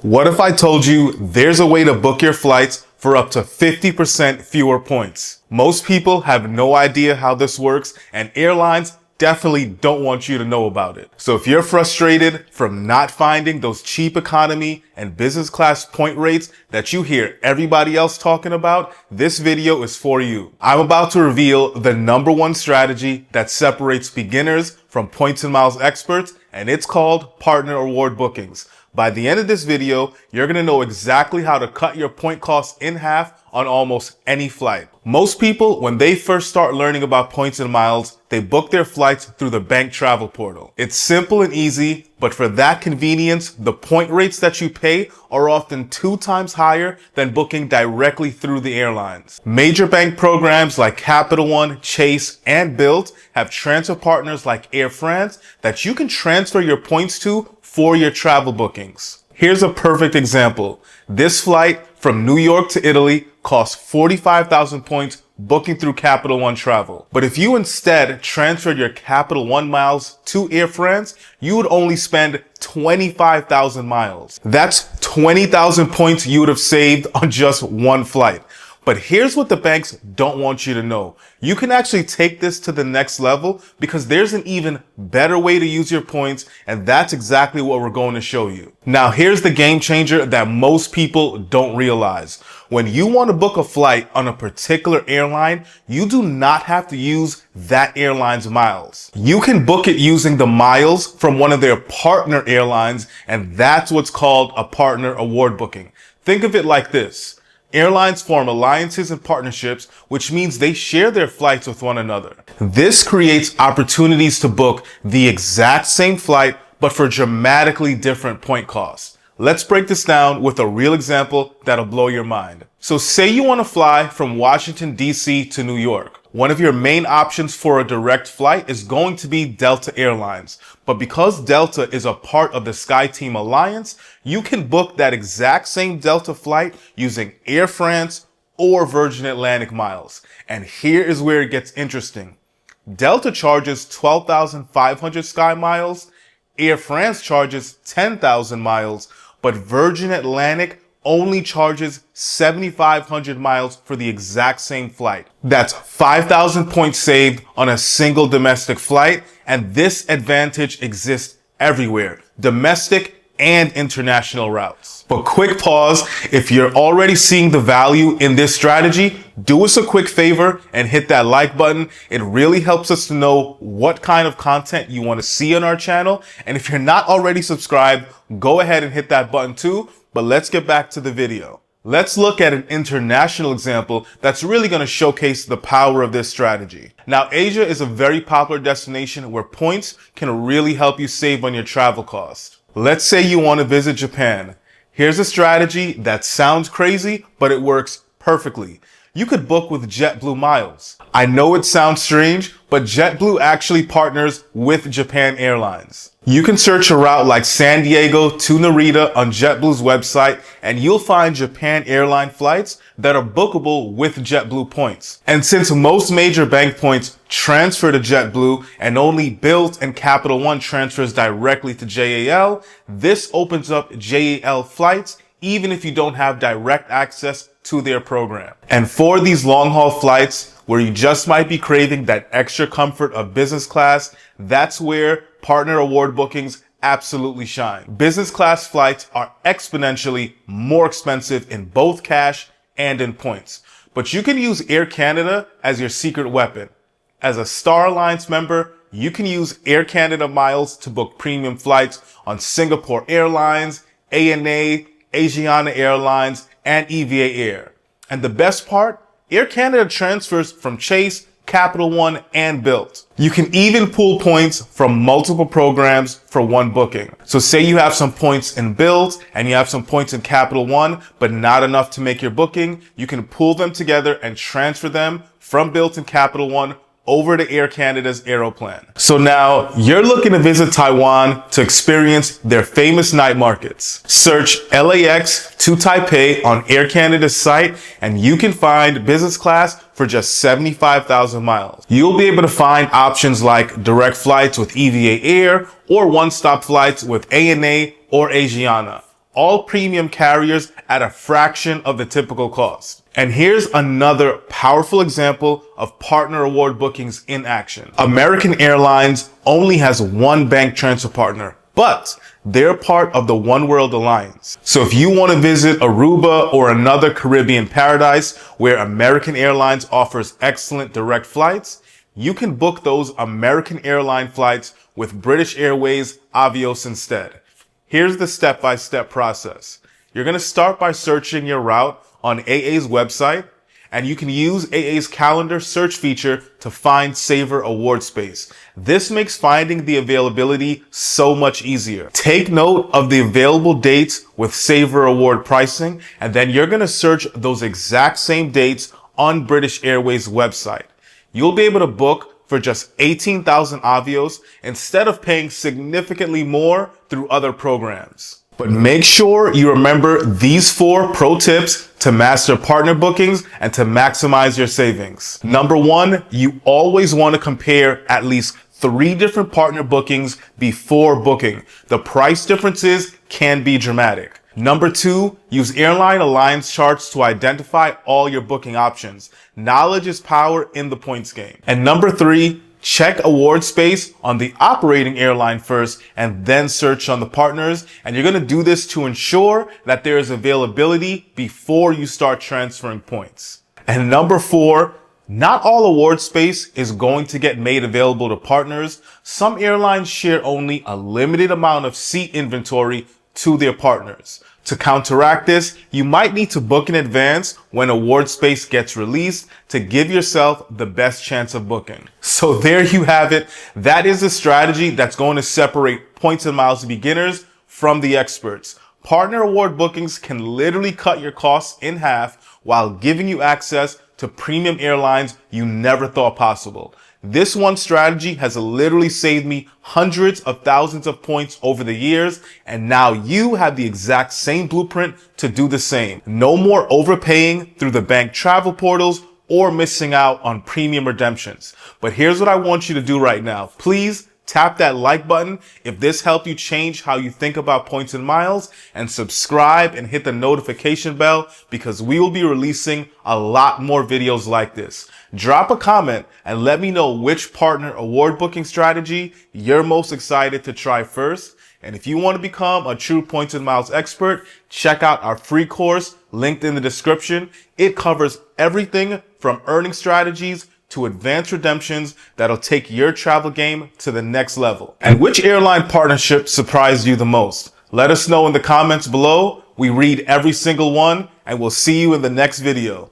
What if I told you there's a way to book your flights for up to 50% fewer points? Most people have no idea how this works, and airlines definitely don't want you to know about it. So if you're frustrated from not finding those cheap economy and business class point rates that you hear everybody else talking about, this video is for you. I'm about to reveal the #1 strategy that separates beginners from points and miles experts, and it's called partner award bookings. By the end of this video, you're going to know exactly how to cut your point costs in half on almost any flight. Most people, when they first start learning about points and miles, they book their flights through the bank travel portal. It's simple and easy, but for that convenience, the point rates that you pay are often 2 times higher than booking directly through the airlines. Major bank programs like Capital One, Chase, and Bilt have transfer partners like Air France that you can transfer your points to for your travel bookings. Here's a perfect example. This flight from New York to Italy costs 45,000 points booking through Capital One Travel. But if you instead transferred your Capital One miles to Air France, you would only spend 25,000 miles. That's 20,000 points you would have saved on just one flight. But here's what the banks don't want you to know. You can actually take this to the next level because there's an even better way to use your points, and that's exactly what we're going to show you. Now, here's the game changer that most people don't realize. When you want to book a flight on a particular airline, you do not have to use that airline's miles. You can book it using the miles from one of their partner airlines, and that's what's called a partner award booking. Think of it like this. Airlines form alliances and partnerships, which means they share their flights with one another. This creates opportunities to book the exact same flight, but for dramatically different point costs. Let's break this down with a real example that'll blow your mind. So say you want to fly from Washington, D.C. to New York. One of your main options for a direct flight is going to be Delta Airlines. But because Delta is a part of the SkyTeam Alliance, you can book that exact same Delta flight using Air France or Virgin Atlantic miles. And here is where it gets interesting. Delta charges 12,500 SkyMiles, Air France charges 10,000 miles, but Virgin Atlantic only charges 7,500 miles for the exact same flight. That's 5,000 points saved on a single domestic flight, and this advantage exists everywhere, domestic and international routes. But quick pause, if you're already seeing the value in this strategy, do us a quick favor and hit that like button. It really helps us to know what kind of content you want to see on our channel. And if you're not already subscribed, go ahead and hit that button too. But let's get back to the video. Let's look at an international example that's really going to showcase the power of this strategy. Now, Asia is a very popular destination where points can really help you save on your travel cost. Let's say you want to visit Japan. Here's a strategy that sounds crazy, but it works perfectly. You could book with JetBlue miles. I know it sounds strange, but JetBlue actually partners with Japan Airlines. You can search a route like San Diego to Narita on JetBlue's website, and you'll find Japan airline flights that are bookable with JetBlue points. And since most major bank points transfer to JetBlue and only Bilt and Capital One transfers directly to JAL, this opens up JAL flights even if you don't have direct access to their program. And for these long-haul flights where you just might be craving that extra comfort of business class, that's where partner award bookings absolutely shine. Business class flights are exponentially more expensive in both cash and in points. But you can use Air Canada as your secret weapon. As a Star Alliance member, you can use Air Canada miles to book premium flights on Singapore Airlines, ANA, Asiana Airlines, and EVA Air. And the best part, Air Canada transfers from Chase, Capital One, and Bilt. You can even pool points from multiple programs for one booking. So say you have some points in Bilt and you have some points in Capital One, but not enough to make your booking, you can pool them together and transfer them from Bilt and Capital One over to Air Canada's Aeroplan. So now you're looking to visit Taiwan to experience their famous night markets. Search LAX to Taipei on Air Canada's site and you can find business class for just 75,000 miles. You'll be able to find options like direct flights with EVA Air or one-stop flights with ANA or Asiana. all premium carriers at a fraction of the typical cost. And here's another powerful example of partner award bookings in action. American Airlines only has one bank transfer partner, but they're part of the One World Alliance. So if you want to visit Aruba or another Caribbean paradise where American Airlines offers excellent direct flights, you can book those American Airline flights with British Airways Avios instead. Here's the step-by-step process. You're going to start by searching your route on AA's website, and you can use AA's calendar search feature to find Saver award space. This makes finding the availability so much easier. Take note of the available dates with Saver award pricing, and then you're going to search those exact same dates on British Airways website. You'll be able to book for just 18,000 Avios instead of paying significantly more through other programs. But make sure you remember these 4 pro tips to master partner bookings and to maximize your savings. Number 1, you always want to compare at least 3 different partner bookings before booking. The price differences can be dramatic. Number 2, use airline alliance charts to identify all your booking options. Knowledge is power in the points game. And number 3, check award space on the operating airline first and then search on the partners. And you're going to do this to ensure that there is availability before you start transferring points. And number 4, not all award space is going to get made available to partners. Some airlines share only a limited amount of seat inventory to their partners. To counteract this, you might need to book in advance when award space gets released to give yourself the best chance of booking. So there you have it. That is a strategy that's going to separate points and miles beginners from the experts. Partner award bookings can literally cut your costs in half while giving you access to premium airlines you never thought possible. This one strategy has literally saved me hundreds of thousands of points over the years, and now you have the exact same blueprint to do the same. No more overpaying through the bank travel portals or missing out on premium redemptions. But here's what I want you to do right now. Please tap that like button if this helped you change how you think about points and miles, and subscribe and hit the notification bell because we will be releasing a lot more videos like this. Drop a comment and let me know which partner award booking strategy you're most excited to try first. And if you want to become a true points and miles expert, check out our free course linked in the description. It covers everything from earning strategies to advanced redemptions that'll take your travel game to the next level. And which airline partnership surprised you the most? Let us know in the comments below. We read every single one, and we'll see you in the next video.